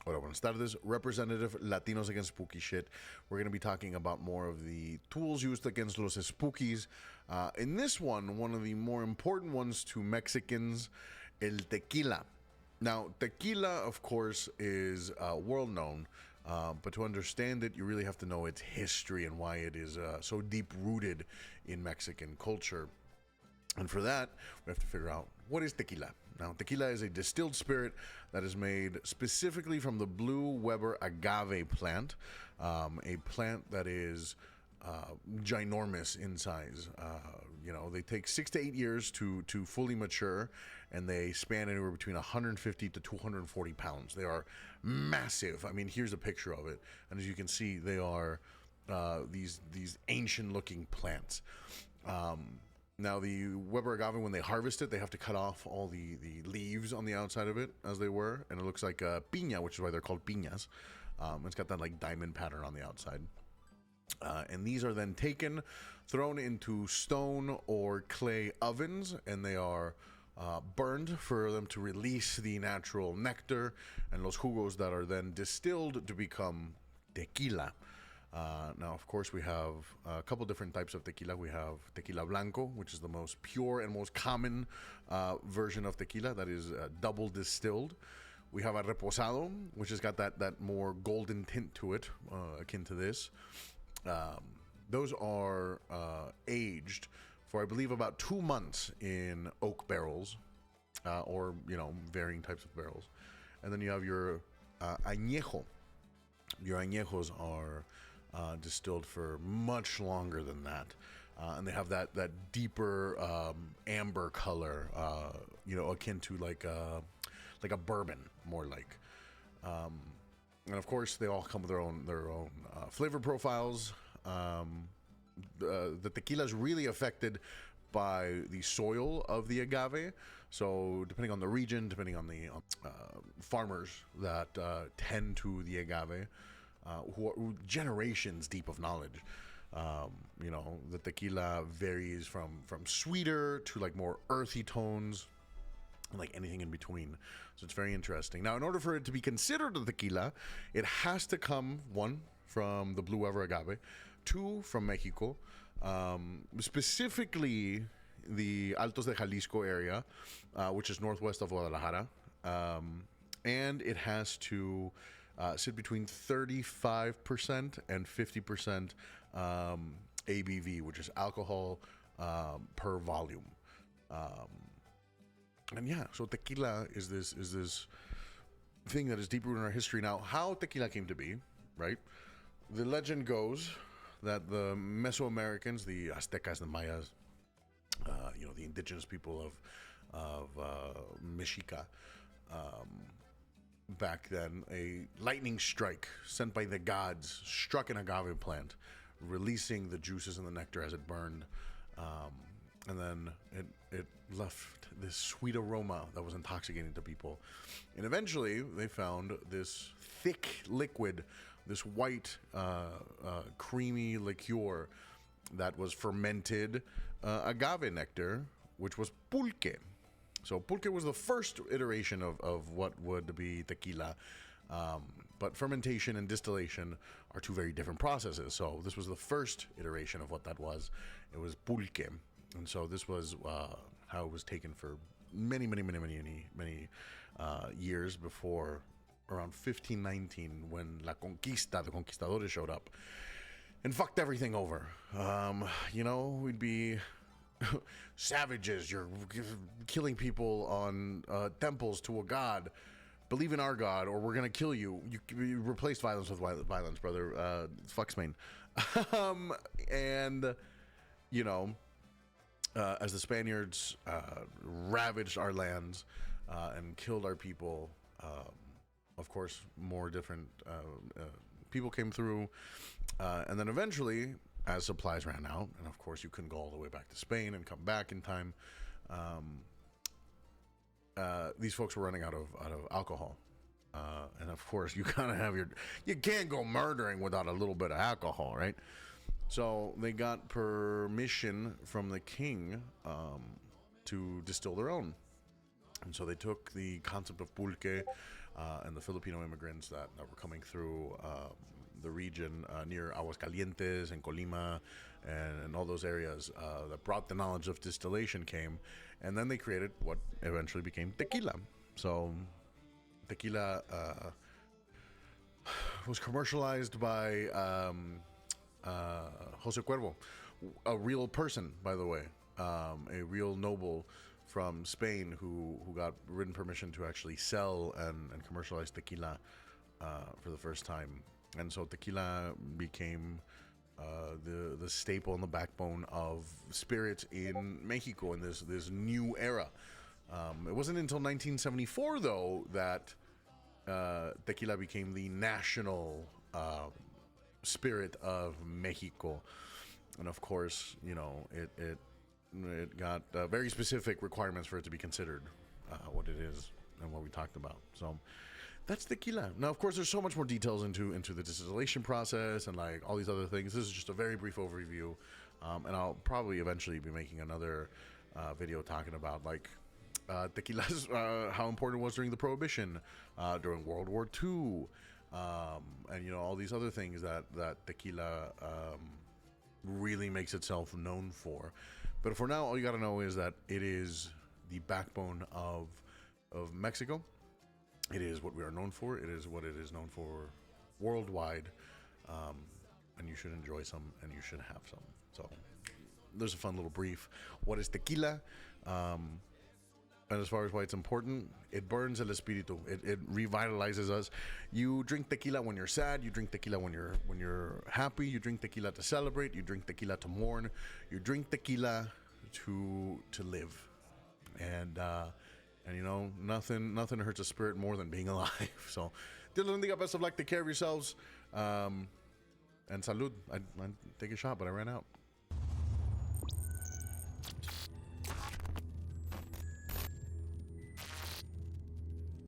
Hola, buenas tardes. Representative Latinos Against Spooky Shit. We're going to be talking about more of the tools used against los spookies. In this one of the more important ones to Mexicans, el tequila. Now, tequila, of course, is world known, but to understand it, you really have to know its history and why it is so deep rooted in Mexican culture. And for that, we have to figure out, what is tequila? Now, tequila is a distilled spirit that is made specifically from the blue Weber agave plant, a plant that is ginormous in size. They take 6 to 8 years to fully mature, and they span anywhere between 150 to 240 pounds. They are massive. I mean, here's a picture of it. And as you can see, they are these ancient-looking plants. Now, the Weber agave, when they harvest it, they have to cut off all the leaves on the outside of it, as they were, and it looks like a piña, which is why they're called piñas. It's got that like diamond pattern on the outside. And these are then taken, thrown into stone or clay ovens, and they are burned for them to release the natural nectar and los jugos that are then distilled to become tequila. Now, of course, we have a couple different types of tequila. We have tequila blanco, which is the most pure and most common version of tequila that is double distilled. We have a reposado, which has got that more golden tint to it, akin to this. Those are aged for, I believe, about 2 months in oak barrels, or varying types of barrels. And then you have your añejo. Your añejos are distilled for much longer than that, and they have that deeper amber color, akin to like a bourbon, more like. And of course, they all come with their own flavor profiles. The tequila is really affected by the soil of the agave. So depending on the region, depending on the farmers that tend to the agave, who are generations deep of knowledge. The tequila varies from sweeter to like more earthy tones, and like anything in between. So it's very interesting. Now, in order for it to be considered a tequila, it has to come, 1, from the blue Weber agave, 2, from Mexico, specifically the Altos de Jalisco area, which is northwest of Guadalajara, and it has to sit between 35% and 50% ABV, which is alcohol per volume. And yeah, so tequila is this thing that is deep rooted in our history. Now, how tequila came to be, right? The legend goes that the Mesoamericans, the Aztecas, the Mayas, the indigenous people of Mexica, back then, a lightning strike sent by the gods struck an agave plant, releasing the juices and the nectar as it burned. And then it left this sweet aroma that was intoxicating to people. And eventually, they found this thick liquid, this white, creamy liqueur that was fermented agave nectar, which was pulque. So pulque was the first iteration of what would be tequila. But fermentation and distillation are 2 very different processes. So this was the first iteration of what that was. It was pulque. And so this was how it was taken for many years before around 1519, when La Conquista, the conquistadores, showed up and fucked everything over. We'd be savages. You're killing people on temples to a god. Believe in our god, or we're gonna kill you. You replace violence with violence, brother. Fucks main. As the Spaniards ravaged our lands and killed our people, of course, more different people came through, and then eventually, as supplies ran out, and of course you couldn't go all the way back to Spain and come back in time, these folks were running out of alcohol. And of course you kind of have you can't go murdering without a little bit of alcohol, right? So they got permission from the king to distill their own. And so they took the concept of pulque, and the Filipino immigrants that were coming through the region near Aguascalientes and Colima and all those areas that brought the knowledge of distillation came, and then they created what eventually became tequila. So tequila was commercialized by Jose Cuervo, a real person, by the way, a real noble from Spain who got written permission to actually sell and commercialize tequila for the first time. And so tequila became the staple and the backbone of spirits in Mexico in this new era. It wasn't until 1974, though, that tequila became the national spirit of Mexico. And of course, you know, it got very specific requirements for it to be considered what it is and what we talked about. So that's tequila. Now, of course, there's so much more details into the distillation process and like all these other things. This is just a very brief overview, and I'll probably eventually be making another video talking about like tequila's how important it was during the Prohibition, during World War II, and you know all these other things that tequila really makes itself known for. But for now, all you got to know is that it is the backbone of Mexico. It is what we are known for. It is what it is known for worldwide, and you should enjoy some, and you should have some. So there's a fun little brief. What is tequila? And as far as why it's important, it burns el espíritu. It revitalizes us. You drink tequila when you're sad. You drink tequila when you're happy. You drink tequila to celebrate. You drink tequila to mourn. You drink tequila to live. And you know, nothing hurts a spirit more than being alive. So, Dios les bendiga, best of luck. Take care of yourselves. And salud. I'd take a shot, but I ran out.